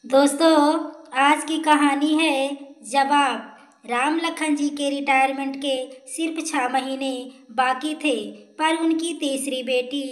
दोस्तों, आज की कहानी है जवाब। राम लखन जी के रिटायरमेंट के सिर्फ 6 महीने बाकी थे, पर उनकी तीसरी बेटी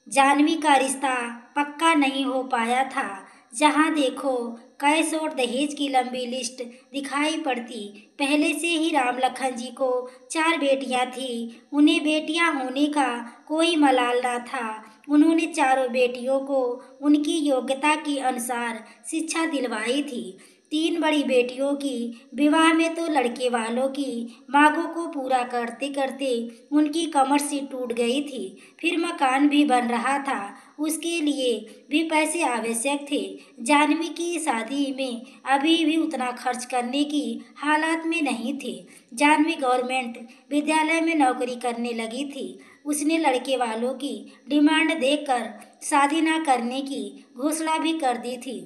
जानवी का रिश्ता पक्का नहीं हो पाया था। जहां देखो कैश और दहेज की लंबी लिस्ट दिखाई पड़ती। पहले से ही राम लखन जी को 4 बेटियां थी। उन्हें बेटियां होने का कोई मलाल ना था। उन्होंने चारों बेटियों को उनकी योग्यता के अनुसार शिक्षा दिलवाई थी। 3 बड़ी बेटियों की विवाह में तो लड़के वालों की मांगों को पूरा करते करते उनकी कमर सी टूट गई थी। फिर मकान भी बन रहा था, उसके लिए भी पैसे आवश्यक थे। जानवी की शादी में अभी भी उतना खर्च करने की हालात में नहीं थे। जानवी गवर्नमेंट विद्यालय में नौकरी करने लगी थी। उसने लड़के वालों की डिमांड देखकर शादी न करने की घोषणा भी कर दी थी।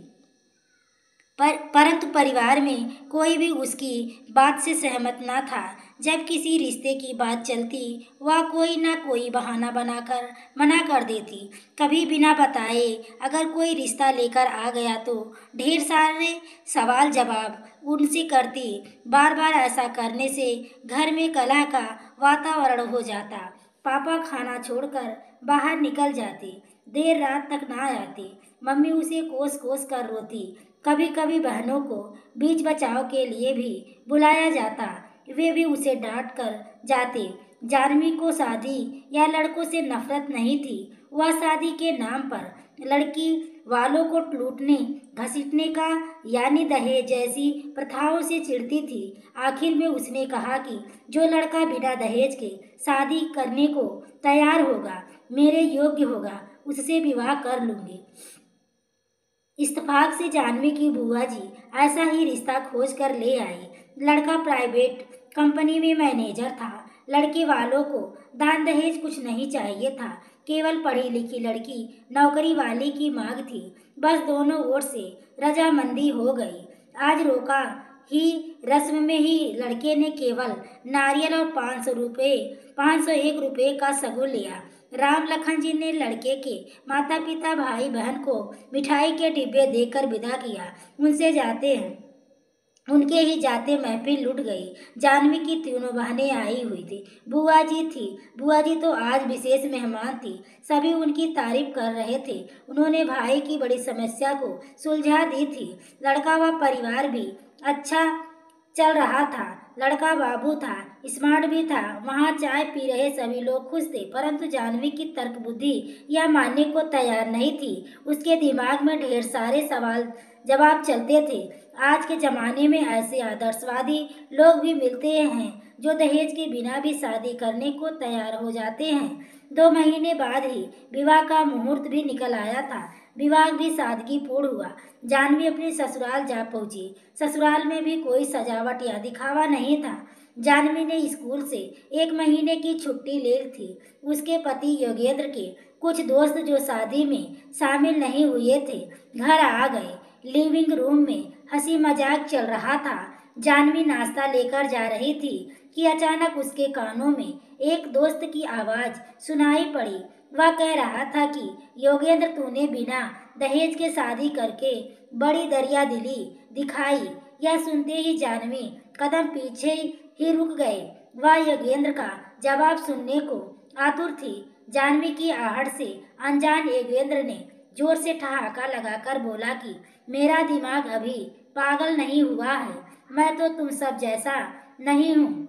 परंतु परिवार में कोई भी उसकी बात से सहमत न था। जब किसी रिश्ते की बात चलती, वह कोई ना कोई बहाना बनाकर मना कर देती। कभी बिना बताए अगर कोई रिश्ता लेकर आ गया तो ढेर सारे सवाल जवाब उनसे करती। बार बार ऐसा करने से घर में कलह का वातावरण हो जाता। पापा खाना छोड़कर बाहर निकल जाते, देर रात तक ना आते। मम्मी उसे कोस कोस कर रोती। कभी कभी बहनों को बीच बचाव के लिए भी बुलाया जाता, वे भी उसे डांट कर जाते। जानवी को शादी या लड़कों से नफरत नहीं थी। वह शादी के नाम पर लड़की वालों को लूटने घसीटने का यानी दहेज जैसी प्रथाओं से चिढ़ती थी। आखिर में उसने कहा कि जो लड़का बिना दहेज के शादी करने को तैयार होगा, मेरे योग्य होगा, उससे विवाह कर लूंगी। इत्तेफाक से जानवी की बुआ जी ऐसा ही रिश्ता खोज कर ले आई। लड़का प्राइवेट कंपनी में मैनेजर था। लड़के वालों को दान दहेज कुछ नहीं चाहिए था, केवल पढ़ी लिखी लड़की नौकरी वाले की मांग थी। बस दोनों ओर से रजामंदी हो गई। आज रोका ही रस्म में ही लड़के ने केवल नारियल और 501 रुपये का सगुन लिया। राम लखन जी ने लड़के के माता पिता भाई बहन को मिठाई के डिब्बे देकर विदा किया। उनके ही जाते महफिल लुट गई। जानवी की तीनों बहनें आई हुई थी। बुआ जी थी। बुआ जी तो आज विशेष मेहमान थी। सभी उनकी तारीफ कर रहे थे। उन्होंने भाई की बड़ी समस्या को सुलझा दी थी। लड़का व परिवार भी अच्छा चल रहा था। लड़का बाबू था, स्मार्ट भी था। वहाँ चाय पी रहे सभी लोग खुश थे, परंतु जानवी की तर्क बुद्धि यह मानने को तैयार नहीं थी। उसके दिमाग में ढेर सारे सवाल जवाब चलते थे। आज के जमाने में ऐसे आदर्शवादी लोग भी मिलते हैं जो दहेज के बिना भी शादी करने को तैयार हो जाते हैं। 2 महीने बाद ही विवाह का मुहूर्त भी निकल आया था। विवाह भी सादगीपूर्ण हुआ। जानवी अपने ससुराल जा पहुंची। ससुराल में भी कोई सजावट या दिखावा नहीं था। जानवी ने स्कूल से 1 महीने की छुट्टी ले ली थी। उसके पति योगेंद्र के कुछ दोस्त जो शादी में शामिल नहीं हुए थे, घर आ गए। लिविंग रूम में हंसी मजाक चल रहा था। जानवी नाश्ता लेकर जा रही थी कि अचानक उसके कानों में एक दोस्त की आवाज सुनाई पड़ी। वह कह रहा था कि योगेंद्र, तूने बिना दहेज के शादी करके बड़ी दरिया दिली दिखाई। यह सुनते ही जानवी कदम पीछे ही रुक गए। वह योगेंद्र का जवाब सुनने को आतुर थी। जानवी की आहट से अनजान योगेंद्र ने जोर से ठहाका लगाकर बोला कि मेरा दिमाग अभी पागल नहीं हुआ है। मैं तो तुम सब जैसा नहीं हूँ।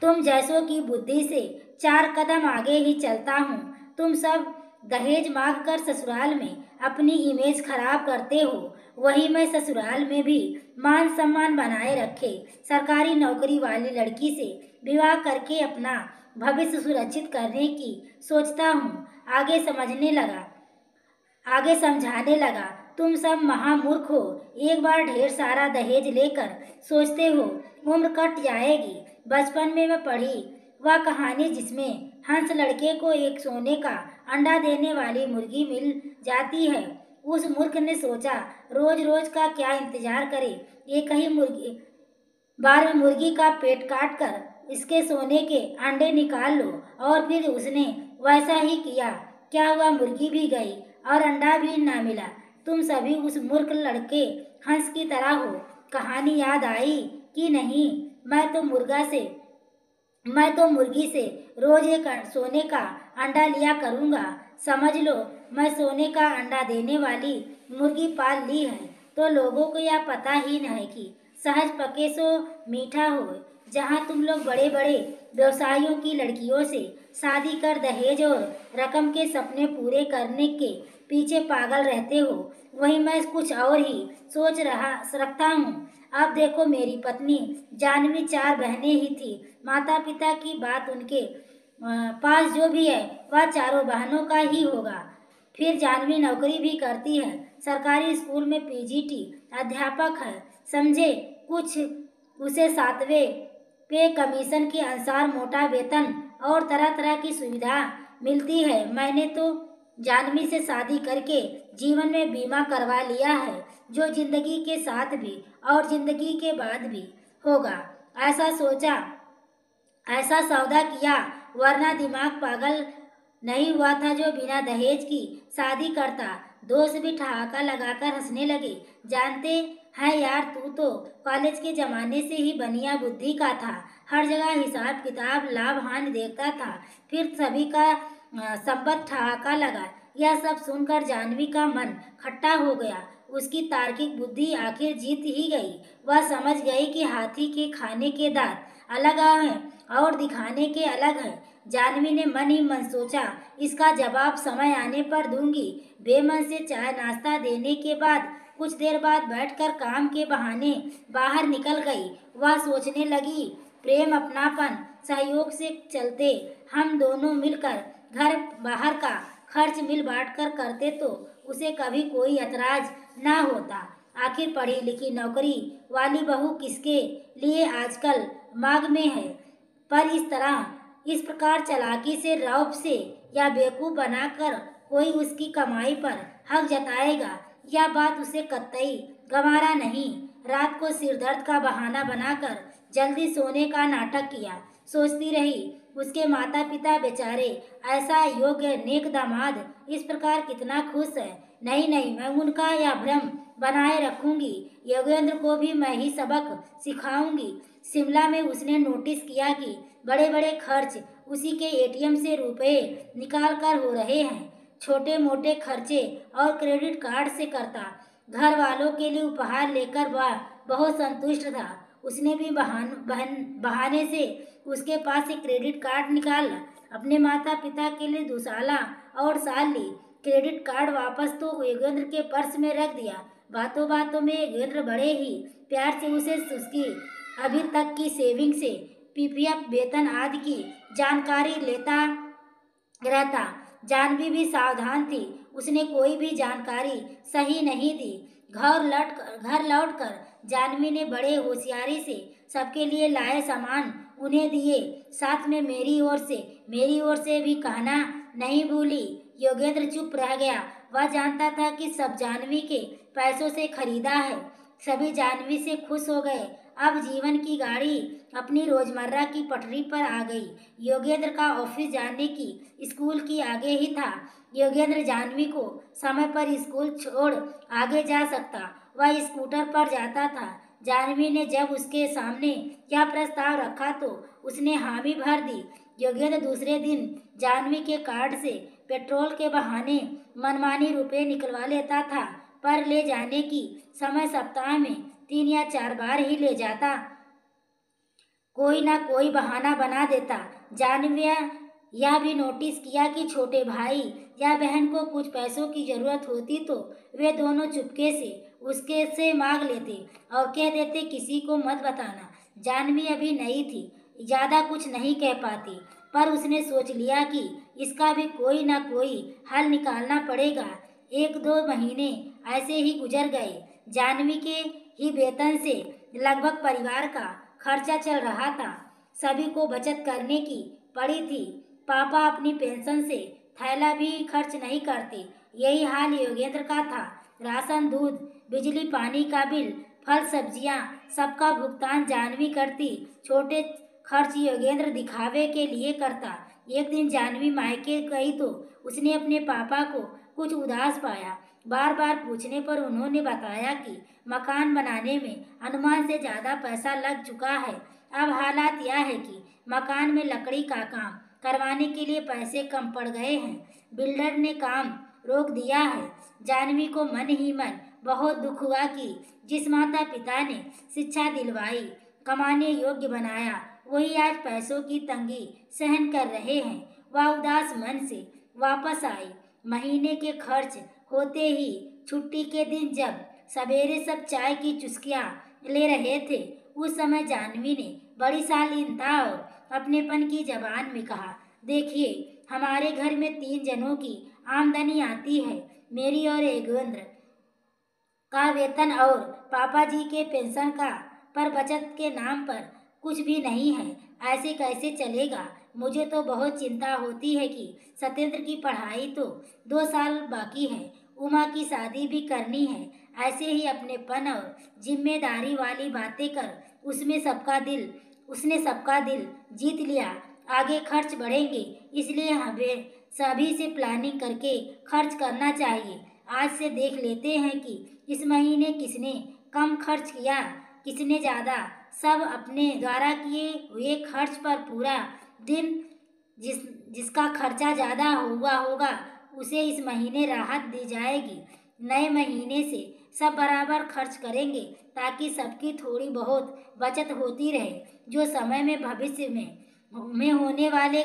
तुम जैसों की बुद्धि से 4 कदम आगे ही चलता हूँ। तुम सब दहेज मांग कर ससुराल में अपनी इमेज खराब करते हो, वही मैं ससुराल में भी मान सम्मान बनाए रखे सरकारी नौकरी वाली लड़की से विवाह करके अपना भविष्य सुरक्षित करने की सोचता हूँ। आगे समझाने लगा, तुम सब महामूर्ख हो। एक बार ढेर सारा दहेज लेकर सोचते हो उम्र कट जाएगी। बचपन में मैं पढ़ी वह कहानी जिसमें हंस लड़के को एक सोने का अंडा देने वाली मुर्गी मिल जाती है। उस मूर्ख ने सोचा, रोज रोज का क्या इंतजार करे, एक ही बार में मुर्गी का पेट काट कर इसके सोने के अंडे निकाल लो। और फिर उसने वैसा ही किया। क्या हुआ, मुर्गी भी गई और अंडा भी ना मिला। तुम सभी उस मूर्ख लड़के हंस की तरह हो। कहानी याद आई कि नहीं? मैं तो मुर्गी से रोज एक सोने का अंडा लिया करूंगा। समझ लो, मैं सोने का अंडा देने वाली मुर्गी पाल ली है। तो लोगों को यह पता ही नहीं कि सहज पके सो मीठा हो। जहाँ तुम लोग बड़े बड़े व्यवसायियों की लड़कियों से शादी कर दहेज और रकम के सपने पूरे करने के पीछे पागल रहते हो, वहीं मैं कुछ और ही सोच रखता हूँ। अब देखो, मेरी पत्नी जानवी 4 बहनें ही थी। माता पिता की बात, उनके पास जो भी है वह चारों बहनों का ही होगा। फिर जानवी नौकरी भी करती है, सरकारी स्कूल में पीजीटी अध्यापक है। समझे? कुछ उसे 7वें पे कमीशन के अनुसार मोटा वेतन और तरह तरह की सुविधा मिलती है। मैंने तो जानवी से शादी करके जीवन में बीमा करवा लिया है, जो जिंदगी के साथ भी और जिंदगी के बाद भी होगा। ऐसा सोचा, ऐसा सौदा किया, वरना दिमाग पागल नहीं हुआ था जो बिना दहेज की शादी करता। दोस्त भी ठहाका लगाकर हंसने लगे। जानते हैं यार, तू तो कॉलेज के जमाने से ही बनिया बुद्धि का था। हर जगह हिसाब किताब लाभ हानि देखता था। फिर सभी का संबद्ध ठहाका लगा। यह सब सुनकर जानवी का मन खट्टा हो गया। उसकी तार्किक बुद्धि आखिर जीत ही गई। वह समझ गई कि हाथी के खाने के दांत अलग हैं और दिखाने के अलग हैं। जानवी ने मन ही मन सोचा, इसका जवाब समय आने पर दूंगी। बेमन से चाय नाश्ता देने के बाद कुछ देर बाद बैठकर काम के बहाने बाहर निकल गई। वह सोचने लगी, प्रेम, अपनापन, सहयोग से चलते हम दोनों मिलकर घर बाहर का खर्च मिल बांट कर करते तो उसे कभी कोई ऐतराज ना होता। आखिर पढ़ी लिखी नौकरी वाली बहू किसके लिए आजकल मांग में है। पर इस प्रकार चालाकी से, रौब से या बेवकूफ बनाकर कोई उसकी कमाई पर हक जताएगा, यह बात उसे कतई गंवारा नहीं। रात को सिरदर्द का बहाना बनाकर जल्दी सोने का नाटक किया। सोचती रही, उसके माता पिता बेचारे, ऐसा योग्य नेक दामाद इस प्रकार कितना खुश है। नहीं नहीं, मैं उनका यह भ्रम बनाए रखूंगी। योगेंद्र को भी मैं ही सबक सिखाऊंगी। शिमला में उसने नोटिस किया कि बड़े बड़े खर्च उसी के एटीएम से रुपए निकाल कर हो रहे हैं। छोटे मोटे खर्चे और क्रेडिट कार्ड से करता। घर वालों के लिए उपहार लेकर वह बहुत संतुष्ट था। उसने भी बहाने से उसके पास एक क्रेडिट कार्ड निकाला। अपने माता पिता के लिए दुसाला और साल ली। क्रेडिट कार्ड वापस तो योगेंद्र के पर्स में रख दिया। बातों बातों में योगेंद्र बड़े ही प्यार से उसे उसकी अभी तक की सेविंग से पीपीएफ, वेतन आदि की जानकारी लेता रहता। जानवी भी सावधान थी, उसने कोई भी जानकारी सही नहीं दी। घर लौटकर जानवी ने बड़े होशियारी से सबके लिए लाए सामान उन्हें दिए। साथ में मेरी ओर से भी कहना नहीं भूली। योगेंद्र चुप रह गया। वह जानता था कि सब जानवी के पैसों से खरीदा है। सभी जानवी से खुश हो गए। अब जीवन की गाड़ी अपनी रोजमर्रा की पटरी पर आ गई। योगेंद्र का ऑफिस जाने की स्कूल की आगे ही था। योगेंद्र जानवी को समय पर स्कूल छोड़ आगे जा सकता। वह स्कूटर पर जाता था। जानवी ने जब उसके सामने क्या प्रस्ताव रखा तो उसने हामी भर दी। योगेंद्र दूसरे दिन जानवी के कार्ड से पेट्रोल के बहाने मनमानी रुपए निकलवा लेता था, पर ले जाने की समय सप्ताह में 3 या 4 बार ही ले जाता। कोई ना कोई बहाना बना देता। जानवी यह भी नोटिस किया कि छोटे भाई या बहन को कुछ पैसों की जरूरत होती तो वे दोनों चुपके से उसके से मांग लेते और कह देते, किसी को मत बताना। जानवी अभी नई थी, ज्यादा कुछ नहीं कह पाती, पर उसने सोच लिया कि इसका भी कोई ना कोई हल निकालना पड़ेगा। 1-2 महीने ऐसे ही गुजर गए। जानवी के ही वेतन से लगभग परिवार का खर्चा चल रहा था। सभी को बचत करने की पड़ी थी। पापा अपनी पेंशन से थैला भी खर्च नहीं करते। यही हाल योगेंद्र का था। राशन, दूध, बिजली, पानी का बिल, फल, सब्जियां, सबका भुगतान जानवी करती। छोटे खर्च योगेंद्र दिखावे के लिए करता। एक दिन जानवी मायके गई तो उसने अपने पापा को कुछ उदास पाया। बार बार पूछने पर उन्होंने बताया कि मकान बनाने में अनुमान से ज़्यादा पैसा लग चुका है। अब हालात यह है कि मकान में लकड़ी का काम करवाने के लिए पैसे कम पड़ गए हैं। बिल्डर ने काम रोक दिया है। जानवी को मन ही मन बहुत दुख हुआ कि जिस माता पिता ने शिक्षा दिलवाई, कमाने योग्य बनाया, वही आज पैसों की तंगी सहन कर रहे हैं। वह उदास मन से वापस आई। महीने के खर्च होते ही छुट्टी के दिन जब सवेरे सब चाय की चुस्कियाँ ले रहे थे, उस समय जानवी ने बड़ी शालीनता और अपनेपन की जबान में कहा, देखिए, हमारे घर में 3 जनों की आमदनी आती है। मेरी और योगेंद्र का वेतन और पापा जी के पेंशन का, पर बचत के नाम पर कुछ भी नहीं है। ऐसे कैसे चलेगा? मुझे तो बहुत चिंता होती है कि सत्येंद्र की पढ़ाई तो 2 साल बाकी है, उमा की शादी भी करनी है। ऐसे ही अपनेपन और जिम्मेदारी वाली बातें कर उसने सबका दिल जीत लिया। आगे खर्च बढ़ेंगे, इसलिए हमें सभी से प्लानिंग करके खर्च करना चाहिए। आज से देख लेते हैं कि इस महीने किसने कम खर्च किया, किसने ज़्यादा। सब अपने द्वारा किए हुए खर्च पर पूरा दिन जिसका खर्चा ज़्यादा हुआ होगा, उसे इस महीने राहत दी जाएगी। नए महीने से सब बराबर खर्च करेंगे ताकि सबकी थोड़ी बहुत बचत होती रहे, जो समय में भविष्य में होने वाले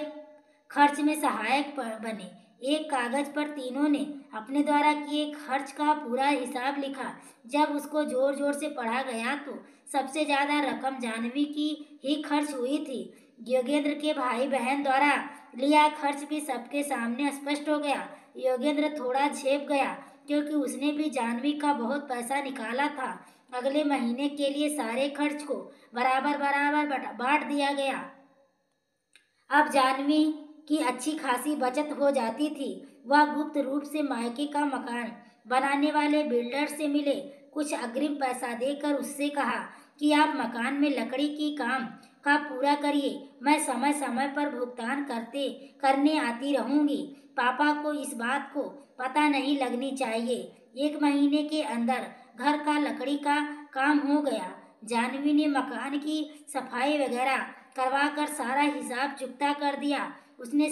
खर्च में सहायक बने। एक कागज पर तीनों ने अपने द्वारा किए खर्च का पूरा हिसाब लिखा। जब उसको जोर जोर से पढ़ा गया तो सबसे ज़्यादा रकम जानवी की ही खर्च हुई थी। योगेंद्र के भाई बहन द्वारा लिया खर्च भी सबके सामने स्पष्ट हो गया। योगेंद्र थोड़ा झेप गया क्योंकि उसने भी जानवी का बहुत पैसा निकाला था। अगले महीने के लिए सारे खर्च को बराबर बराबर बांट दिया गया। अब जानवी की अच्छी खासी बचत हो जाती थी। वह गुप्त रूप से मायके का मकान बनाने वाले बिल्डर से मिले। कुछ अग्रिम पैसा देकर उससे कहा कि आप मकान में लकड़ी की काम का पूरा करिए, मैं समय समय पर भुगतान करने आती रहूंगी। पापा को इस बात को पता नहीं लगनी चाहिए। 1 महीने के अंदर घर का लकड़ी का काम हो गया। जानवी ने मकान की सफाई वगैरह करवाकर सारा हिसाब चुकता कर दिया। उसने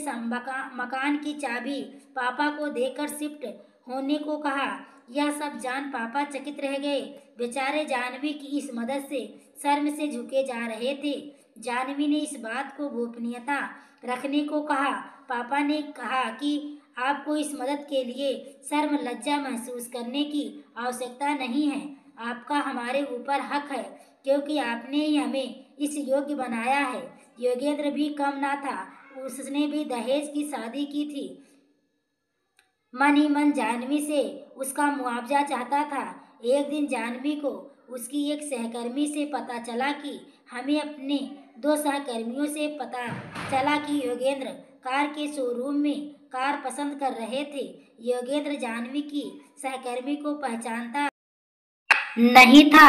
मकान की चाबी पापा को देकर शिफ्ट होने को कहा। यह सब जान पापा चकित रह गए। बेचारे जानवी की इस मदद से शर्म से झुके जा रहे थे। जानवी ने इस बात को गोपनीयता रखने को कहा। पापा ने कहा कि आपको इस मदद के लिए शर्म लज्जा महसूस करने की आवश्यकता नहीं है। आपका हमारे ऊपर हक है क्योंकि आपने ही हमें इस योग्य बनाया है। योगेंद्र भी कम ना था, उसने भी दहेज की शादी की थी। मन ही मन जानवी से उसका मुआवजा चाहता था। एक दिन जानवी को उसकी एक सहकर्मी से पता चला कि हमें अपने 2 सहकर्मियों से पता चला कि योगेंद्र कार के शोरूम में कार पसंद कर रहे थे। योगेंद्र जानवी की सहकर्मी को पहचानता नहीं था।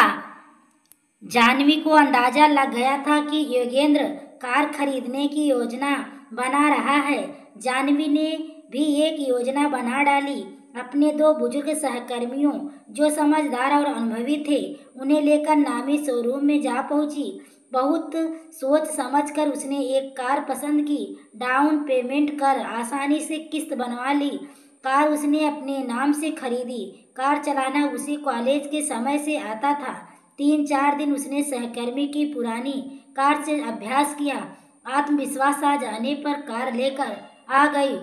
जानवी को अंदाजा लग गया था कि योगेंद्र कार खरीदने की योजना बना रहा है। जानवी ने भी एक योजना बना डाली। अपने 2 बुजुर्ग सहकर्मियों जो समझदार और अनुभवी थे, उन्हें लेकर नामी शोरूम में जा पहुंची। बहुत सोच समझकर उसने एक कार पसंद की। डाउन पेमेंट कर आसानी से किस्त बनवा ली। कार उसने अपने नाम से खरीदी। कार चलाना उसे कॉलेज के समय से आता था। 3-4 दिन उसने सहकर्मी की पुरानी कार से अभ्यास किया। आत्मविश्वास आ जाने पर कार लेकर आ गई।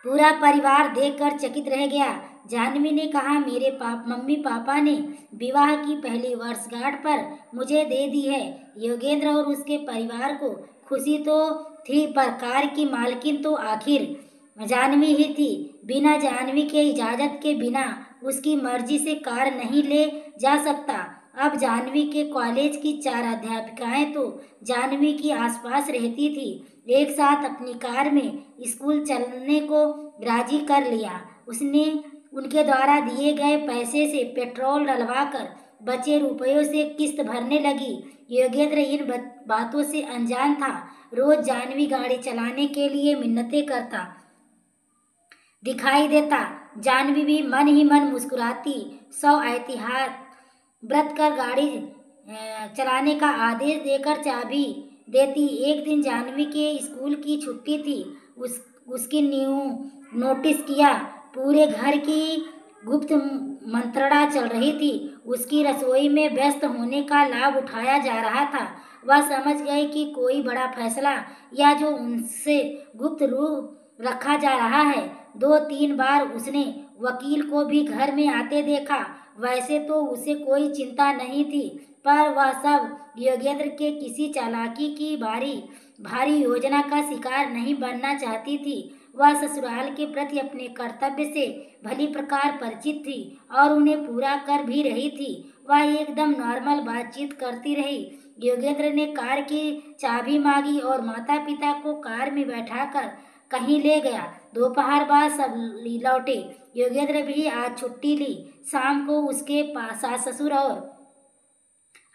पूरा परिवार देखकर चकित रह गया। जानवी ने कहा, मेरे मम्मी पापा ने विवाह की पहली वर्षगांठ पर मुझे दे दी है। योगेंद्र और उसके परिवार को खुशी तो थी, पर कार की मालकिन तो आखिर जानवी ही थी। बिना जानवी के इजाज़त के बिना उसकी मर्जी से कार नहीं ले जा सकता। अब जानवी के कॉलेज की 4 अध्यापिकाएं तो जानवी की आसपास रहती थी। एक साथ अपनी कार में स्कूल चलने को राजी कर लिया। उसने उनके द्वारा दिए गए पैसे से पेट्रोल डलवाकर बचे रुपयों से किस्त भरने लगी। योगेंद्र इन बातों से अनजान था। रोज जानवी गाड़ी चलाने के लिए मिन्नतें करता दिखाई देता। जानवी भी मन ही मन मुस्कुराती, सौ एहतियात बरत कर गाड़ी चलाने का आदेश देकर चाबी देती। एक दिन जानवी के स्कूल की छुट्टी थी। उसकी न्यू नोटिस किया पूरे घर की गुप्त मंत्रणा चल रही थी। उसकी रसोई में व्यस्त होने का लाभ उठाया जा रहा था। वह समझ गई कि कोई बड़ा फैसला या जो उनसे गुप्त रूप रखा जा रहा है। 2-3 बार उसने वकील को भी घर में आते देखा। वैसे तो उसे कोई चिंता नहीं थी, पर वह सब योगेंद्र के किसी चालाकी की भारी योजना का शिकार नहीं बनना चाहती थी। वह ससुराल के प्रति अपने कर्तव्य से भली प्रकार परिचित थी और उन्हें पूरा कर भी रही थी। वह एकदम नॉर्मल बातचीत करती रही। योगेंद्र ने कार की चाबी मांगी और माता पिता को कार में बैठाकर कहीं ले गया। दोपहर बाद सब लौटे। योगेंद्र भी आज छुट्टी ली। शाम को उसके सास ससुर और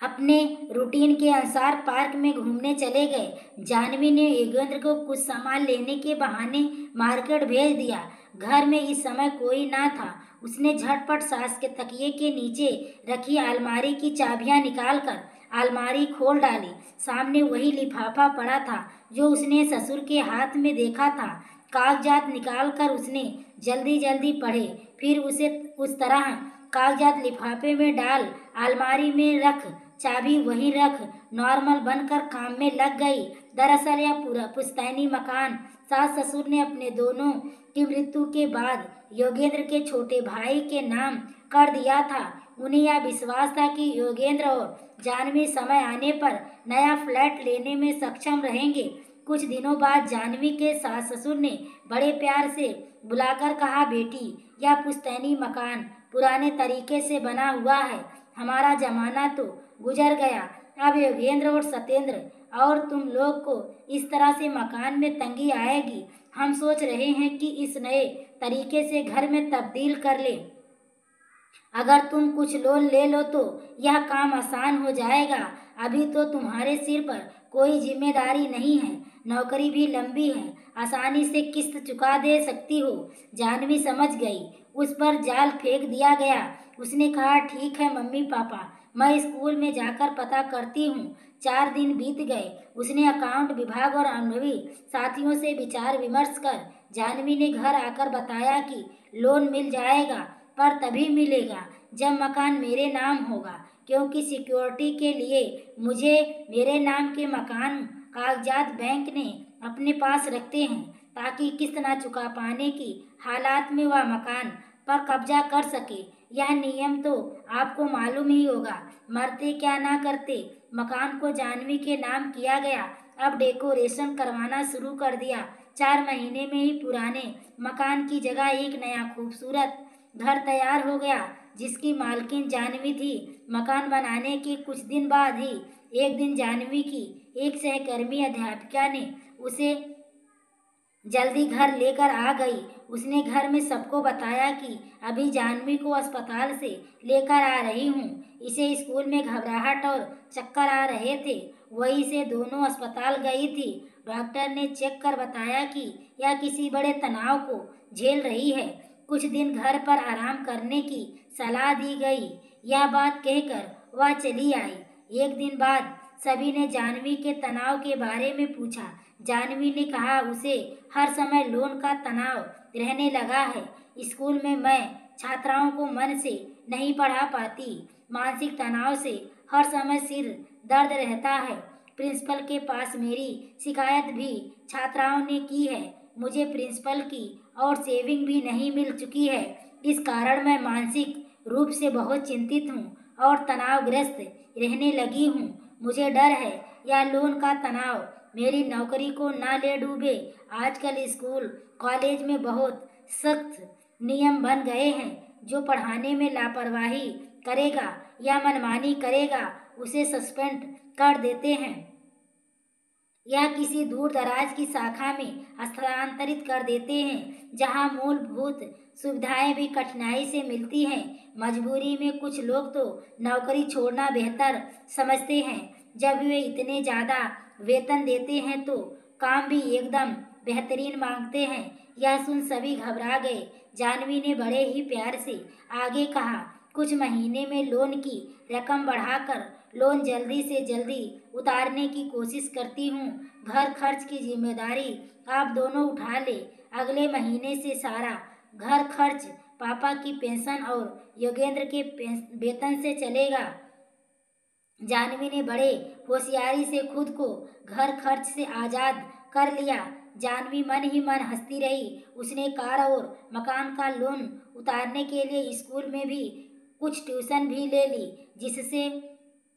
अपने रूटीन के अनुसार पार्क में घूमने चले गए। जानवी ने योगेंद्र को कुछ सामान लेने के बहाने मार्केट भेज दिया। घर में इस समय कोई ना था। उसने झटपट सास के तकिए के नीचे रखी अलमारी की चाबियां निकालकर अलमारी खोल डाली। सामने वही लिफाफा पड़ा था जो उसने ससुर के हाथ में देखा था। कागजात निकालकर उसने जल्दी जल्दी पढ़े, फिर उसे उस तरह कागजात लिफाफे में डाल अलमारी में रख, चाबी वहीं रख, नॉर्मल बनकर काम में लग गई। दरअसल यह पूरा पुश्तैनी मकान सास ससुर ने अपने दोनों की मृत्यु के बाद योगेंद्र के छोटे भाई के नाम कर दिया था। उन्हें यह विश्वास था कि योगेंद्र और जानवी समय आने पर नया फ्लैट लेने में सक्षम रहेंगे। कुछ दिनों बाद जानवी के सास ससुर ने बड़े प्यार से बुलाकर कहा, बेटी, यह पुश्तैनी मकान पुराने तरीके से बना हुआ है। हमारा जमाना तो गुजर गया। अब योगेंद्र और सत्येंद्र और तुम लोग को इस तरह से मकान में तंगी आएगी। हम सोच रहे हैं कि इस नए तरीके से घर में तब्दील कर ले। अगर तुम कुछ लोन ले लो तो यह काम आसान हो जाएगा। अभी तो तुम्हारे सिर पर कोई जिम्मेदारी नहीं है, नौकरी भी लंबी है, आसानी से किस्त चुका दे सकती हो। जानवी समझ गई। उस पर जाल फेंक दिया गया। उसने कहा, ठीक है मम्मी पापा, मैं स्कूल में जाकर पता करती हूँ। 4 दिन बीत गए। उसने अकाउंट विभाग और अनुभवी साथियों से विचार विमर्श कर जानवी ने घर आकर बताया कि लोन मिल जाएगा, पर तभी मिलेगा जब मकान मेरे नाम होगा, क्योंकि सिक्योरिटी के लिए मुझे मेरे नाम के मकान कागजात बैंक ने अपने पास रखते हैं, ताकि किस्त न चुका पाने की हालात में वह मकान पर कब्जा कर सके। यह नियम तो आपको मालूम ही होगा। मरते क्या ना करते, मकान को जानवी के नाम किया गया। अब डेकोरेशन करवाना शुरू कर दिया। 4 महीने में ही पुराने मकान की जगह एक नया खूबसूरत घर तैयार हो गया, जिसकी मालकिन जानवी थी। मकान बनाने के कुछ दिन बाद ही एक दिन जानवी की एक सहकर्मी अध्यापिका ने उसे जल्दी घर लेकर आ गई। उसने घर में सबको बताया कि अभी जानवी को अस्पताल से लेकर आ रही हूँ। इसे स्कूल में घबराहट और चक्कर आ रहे थे, वहीं से दोनों अस्पताल गई थी। डॉक्टर ने चेक कर बताया कि यह किसी बड़े तनाव को झेल रही है। कुछ दिन घर पर आराम करने की सलाह दी गई। यह बात कहकर वह चली आई। एक दिन बाद सभी ने जानवी के तनाव के बारे में पूछा। जानवी ने कहा, उसे हर समय लोन का तनाव रहने लगा है। स्कूल में मैं छात्राओं को मन से नहीं पढ़ा पाती। मानसिक तनाव से हर समय सिर दर्द रहता है। प्रिंसिपल के पास मेरी शिकायत भी छात्राओं ने की है। मुझे प्रिंसिपल की और सेविंग भी नहीं मिल चुकी है। इस कारण मैं मानसिक रूप से बहुत चिंतित हूँ और तनावग्रस्त रहने लगी हूँ। मुझे डर है यह लोन का तनाव मेरी नौकरी को ना ले डूबे। आजकल स्कूल कॉलेज में बहुत सख्त नियम बन गए हैं। जो पढ़ाने में लापरवाही करेगा या मनमानी करेगा, उसे सस्पेंड कर देते हैं या किसी दूर दराज की शाखा में स्थानांतरित कर देते हैं, जहां मूलभूत सुविधाएं भी कठिनाई से मिलती हैं। मजबूरी में कुछ लोग तो नौकरी छोड़ना बेहतर समझते हैं। जब वे इतने ज़्यादा वेतन देते हैं तो काम भी एकदम बेहतरीन मांगते हैं। यह सुन सभी घबरा गए। जाह्नवी ने बड़े ही प्यार से आगे कहा, कुछ महीने में लोन की रकम बढ़ाकर लोन जल्दी से जल्दी उतारने की कोशिश करती हूँ। घर खर्च की जिम्मेदारी आप दोनों उठा ले। अगले महीने से सारा घर खर्च पापा की पेंशन और योगेंद्र के वेतन से चलेगा। जाह्नवी ने बड़े होशियारी से खुद को घर खर्च से आज़ाद कर लिया। जाह्नवी मन ही मन हंसती रही। उसने कार और मकान का लोन उतारने के लिए स्कूल में भी कुछ ट्यूशन भी ले ली, जिससे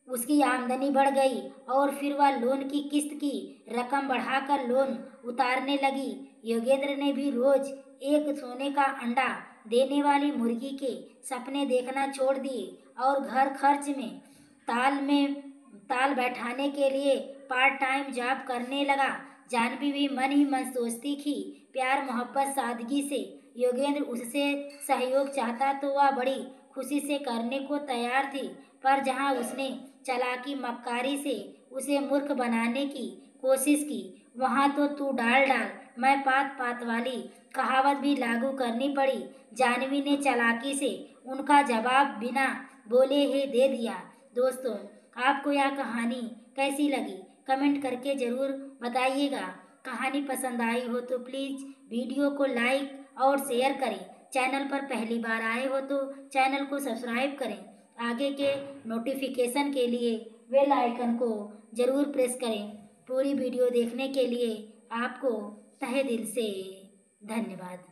उसकी आमदनी बढ़ गई और फिर वह लोन की किस्त की रकम बढ़ाकर लोन उतारने लगी। योगेंद्र ने भी रोज एक सोने का अंडा देने वाली मुर्गी के सपने देखना छोड़ दिए और घर खर्च में ताल बैठाने के लिए पार्ट टाइम जॉब करने लगा। जाह्नवी भी मन ही मन सोचती थी, प्यार मोहब्बत सादगी से योगेंद्र उससे सहयोग चाहता तो वह बड़ी खुशी से करने को तैयार थी, पर जहाँ उसने चालाकी मक्कारी से उसे मूर्ख बनाने की कोशिश की, वहाँ तो तू डाल डाल मैं पात पात वाली कहावत भी लागू करनी पड़ी। जाह्नवी ने चालाकी से उनका जवाब बिना बोले ही दे दिया। दोस्तों, आपको यह कहानी कैसी लगी कमेंट करके ज़रूर बताइएगा। कहानी पसंद आई हो तो प्लीज़ वीडियो को लाइक और शेयर करें। चैनल पर पहली बार आए हो तो चैनल को सब्सक्राइब करें। आगे के नोटिफिकेशन के लिए बेल आइकन को ज़रूर प्रेस करें। पूरी वीडियो देखने के लिए आपको तहे दिल से धन्यवाद।